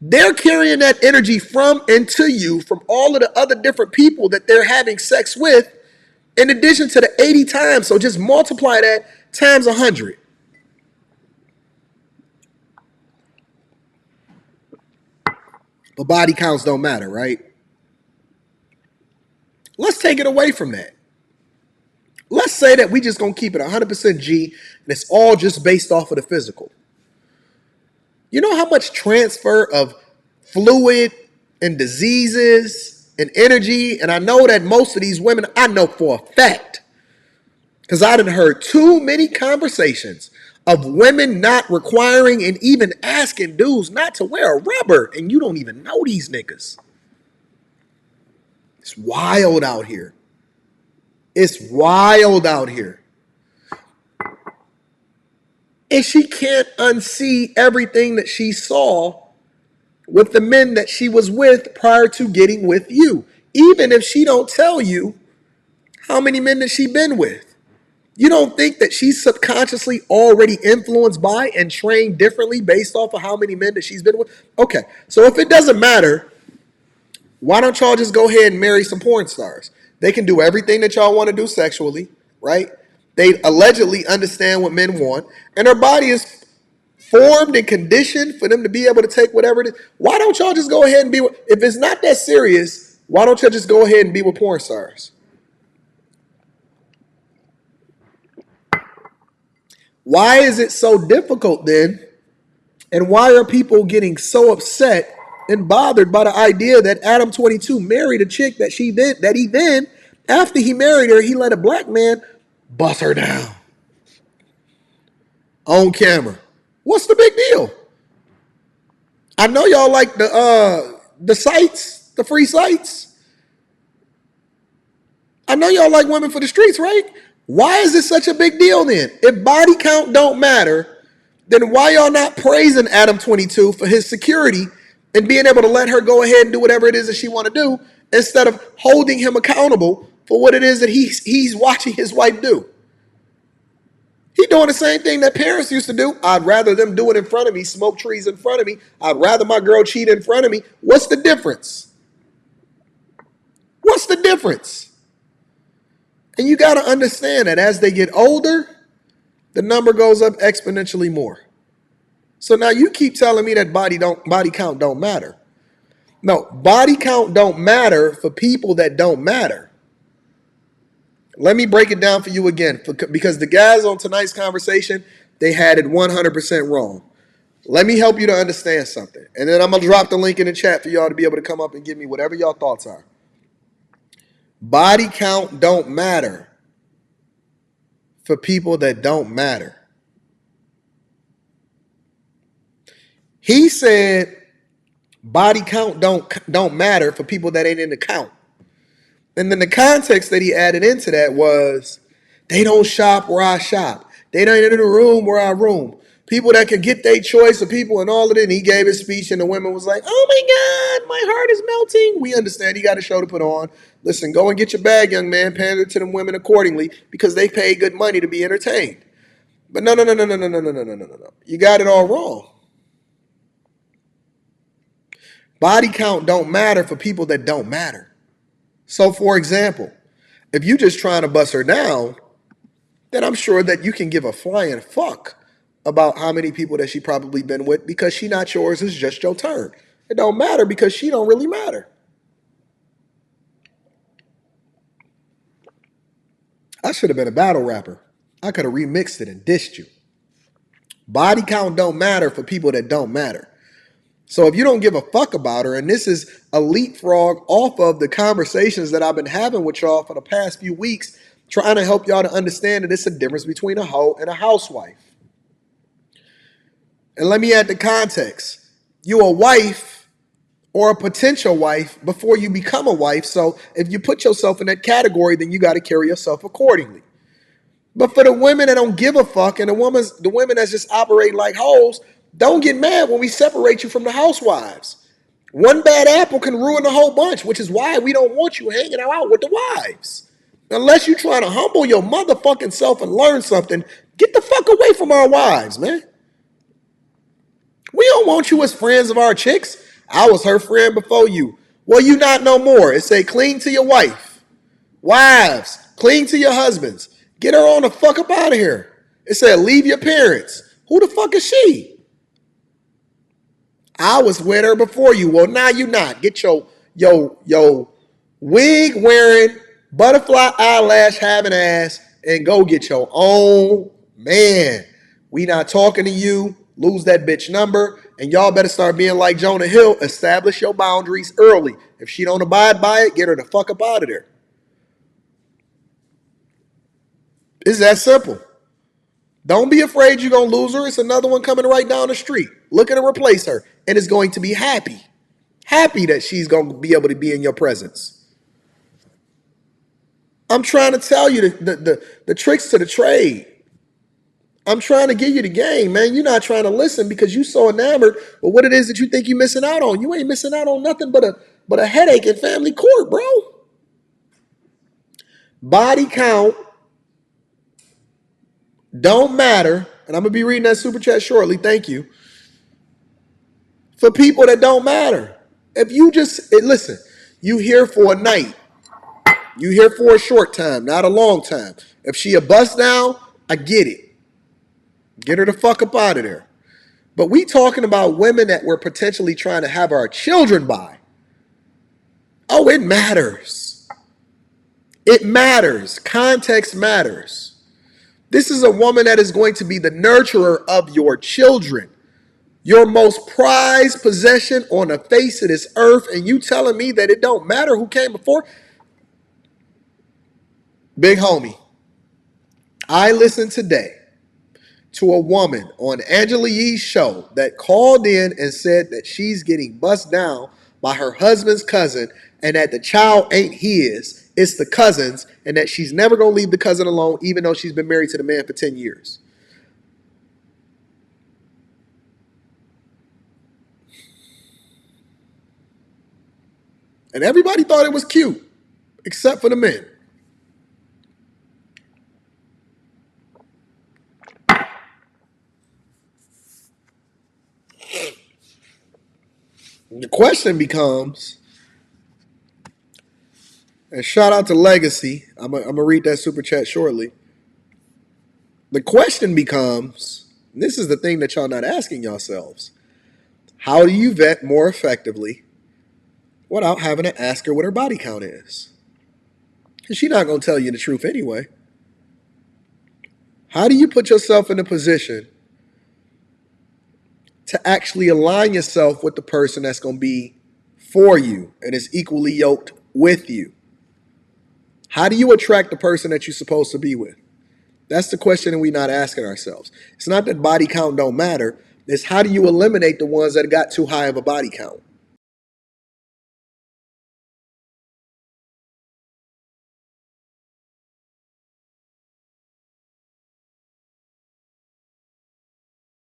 They're carrying that energy from and to you from all of the other different people that they're having sex with, in addition to the 80 times. So just multiply that times 100. But body counts don't matter, right? Let's take it away from that. Let's say that we just gonna keep it 100% G, and it's all just based off of the physical. You know how much transfer of fluid and diseases and energy, and I know that most of these women, I know for a fact, because I done heard too many conversations of women not requiring and even asking dudes not to wear a rubber, and you don't even know these niggas. It's wild out here. It's wild out here. And she can't unsee everything that she saw with the men that she was with prior to getting with you. Even if she don't tell you how many men that she been with. You don't think that she's subconsciously already influenced by and trained differently based off of how many men that she's been with? Okay, so if it doesn't matter, why don't y'all just go ahead and marry some porn stars? They can do everything that y'all want to do sexually, right? They allegedly understand what men want, and their body is formed and conditioned for them to be able to take whatever it is. Why don't y'all just go ahead and be with, if it's not that serious, why don't y'all just go ahead and be with porn stars? Why is it so difficult then? And why are people getting so upset and bothered by the idea that Adam 22 married a chick that he then, after he married her, he let a black man bust her down on camera? What's the big deal? I know y'all like the sites, the free sites. I know y'all like women for the streets, right? Why is this such a big deal then? If body count don't matter, then why y'all not praising Adam 22 for his security and being able to let her go ahead and do whatever it is that she want to do instead of holding him accountable for what it is that he's watching his wife do? He doing the same thing that parents used to do. I'd rather them do it in front of me, smoke trees in front of me. I'd rather my girl cheat in front of me. What's the difference? What's the difference? And you got to understand that as they get older, the number goes up exponentially more. So now you keep telling me that body count don't matter. No, body count don't matter for people that don't matter. Let me break it down for you again, because the guys on tonight's conversation, they had it 100% wrong. Let me help you to understand something. And then I'm going to drop the link in the chat for y'all to be able to come up and give me whatever y'all thoughts are. Body count don't matter for people that don't matter. He said body count don't matter for people that ain't in the count. And then the context that he added into that was, they don't shop where I shop. They don't enter the room where I room. People that can get their choice of people and all of it. And he gave his speech and the women was like, oh my God, my heart is melting. We understand you got a show to put on. Listen, go and get your bag, young man. Pander to them women accordingly because they pay good money to be entertained. But no. You got it all wrong. Body count don't matter for people that don't matter. So, for example, if you just trying to bust her down, then I'm sure that you can give a flying fuck about how many people that she probably been with, because she not yours, it's just your turn. It don't matter because she don't really matter. I should have been a battle rapper. I could have remixed it and dissed you. Body count don't matter for people that don't matter. So if you don't give a fuck about her, and this is a leapfrog off of the conversations that I've been having with y'all for the past few weeks, trying to help y'all to understand that it's a difference between a hoe and a housewife. And let me add the context. You a wife or a potential wife before you become a wife. So if you put yourself in that category, then you got to carry yourself accordingly. But for the women that don't give a fuck, and the women that just operate like hoes, don't get mad when we separate you from the housewives. One bad apple can ruin the whole bunch, which is why we don't want you hanging out with the wives. Unless you're trying to humble your motherfucking self and learn something, get the fuck away from our wives, man. We don't want you as friends of our chicks. I was her friend before you. Well, you not no more. It say cling to your wife. Wives, cling to your husbands. Get her on the fuck up out of here. It said leave your parents. Who the fuck is she? I was with her before you. Well, now you not. Get your wig wearing, butterfly eyelash having ass and go get your own man. We not talking to you. Lose that bitch number. And y'all better start being like Jonah Hill. Establish your boundaries early. If she don't abide by it, get her the fuck up out of there. It's that simple. Don't be afraid you're going to lose her. It's another one coming right down the street looking to replace her and is going to be happy. Happy that she's going to be able to be in your presence. I'm trying to tell you the tricks to the trade. I'm trying to give you the game, man. You're not trying to listen because you're so enamored with what it is that you think you're missing out on. You ain't missing out on nothing but a headache in family court, bro. Body count don't matter. And I'm going to be reading that super chat shortly. Thank you. For people that don't matter. If you just, listen, you here for a night. You here for a short time, not a long time. If she a bust down, I get it. Get her the fuck up out of there. But we talking about women that we're potentially trying to have our children by. Oh, it matters. It matters. Context matters. This is a woman that is going to be the nurturer of your children. Your most prized possession on the face of this earth, and you telling me that it don't matter who came before? Big homie, I listened today to a woman on Angela Yee's show that called in and said that she's getting bust down by her husband's cousin and that the child ain't his, it's the cousin's, and that she's never going to leave the cousin alone even though she's been married to the man for 10 years. And everybody thought it was cute, except for the men. The question becomes, and shout out to Legacy, I'm going to read that super chat shortly. The question becomes, and this is the thing that y'all not asking yourselves, how do you vet more effectively without having to ask her what her body count is? Because she's not going to tell you the truth anyway. How do you put yourself in a position to actually align yourself with the person that's going to be for you and is equally yoked with you? How do you attract the person that you're supposed to be with? That's the question that we're not asking ourselves. It's not that body count don't matter. It's how do you eliminate the ones that got too high of a body count?